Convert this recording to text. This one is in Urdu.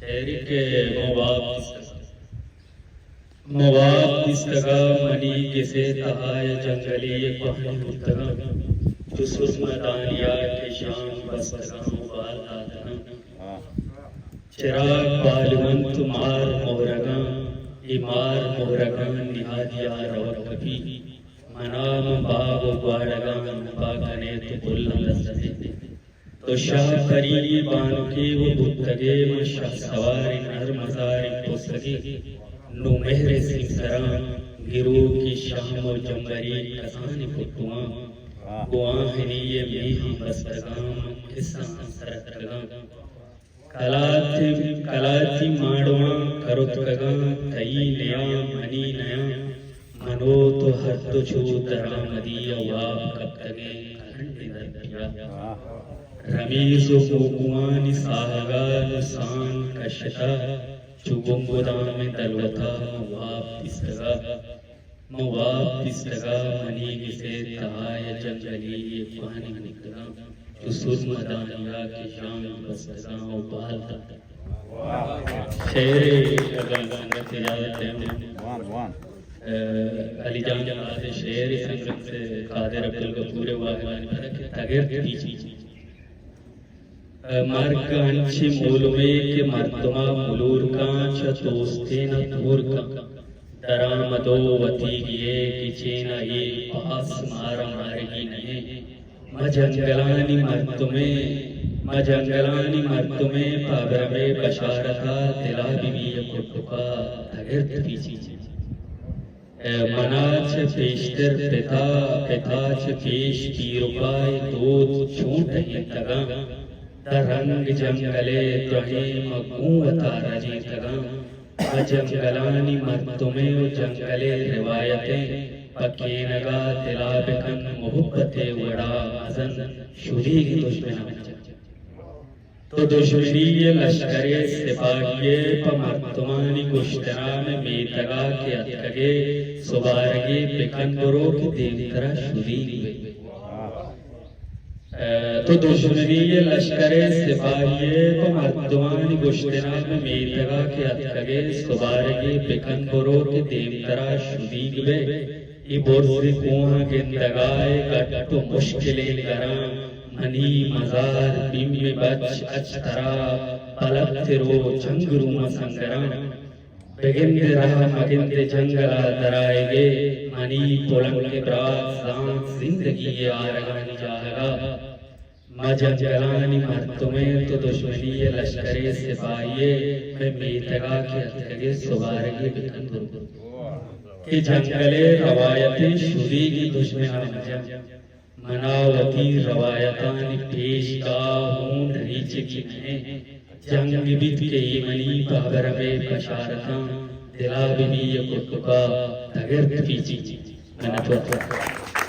شعری کے مواد دستگا منی کسے تہائے جنگلی پہنے ہوتگا جو سرم دانیا کے شام بستگا مبال آدھا چراغ بالونت مار مہرگا ایمار مہرگا نہادیا روک کبھی منام باب و گوارگا نباکنے تو بلن لذتے تو شاہ پری بانو کی وہ بھتگے من شاہ سواری نر مزاری پوسگی نو مہر سنگ سران گرو کی شام و جمبری کسانی پتوان گواہنی یہ میہم بستگام کسان سرکگام کلاتی ماڑوان کرتگام تئی نیا منی نیا منو تو ہر تو چھو درامدی واب کبتگے کھنڈی درپیا رمیز و بوگوان ساہگان سان کشتا چوبنگودام دلوتا مواب دستگا منی گسے تہائے جنگلی پانی نکلا جو سرم دانیا کی شام بستگا و بال شعر اگر سنگت اجازت ہے علی جان جماعت شعر سنگت سے قادر عبدالغفور واغوانی پڑھا تغیر پیچی مرگ انچی مولوے کے مردمہ ملور کانچ توستین دور کا درامدو وطی گئے کچینا یہ پاس مارا مارگی نہیں مجنگلانی مردمیں پابرمے بشارتا دلا بیوی کٹکا تغیر پیچی مناچ پیشتر پتاچ پیش کی رکائے دود چھوٹیں تگا در رنگ جنگلے درہیم قوتا رجیتگا جنگلانی مردمیں و جنگلے روایتیں پکینگا دلابکن محبت وڑا ازن شریک دشمن تو دشمنی لشکر سپاہیے پا مردمانی گشتنام میتگا کے اتگے سبارگی بکن برو کی دیوترہ شریک تو دشمنی لشکر سپاہیے کو مردمانی گشتنام میتگا کے اتگے سبارگی بکن برو کے دیمترا شدیگ بے ای برزی کوہاں گندگائے گٹو مشکلیں گرام منی مزار بیم بچ اچترا پلک تیرو جنگرو مسنگرام بگند رہا مگند جنگلہ درائے گے منی پولنگ کے برات زانت زندگی آرگانی جاہگا مجنگلانی مردمیں تو دشمنی لشکر سپاہیے میں میتگا کے اتگے سبارگی بکن برو کہ جنگلے روایتیں شدی کی دشمنان مناوتی روایتان پیشگاہون ریچ کی میں جنگ بیت کے ایمنی بابرمے بشارتاں دلا بھی کٹکا تغیر پیچی میں نے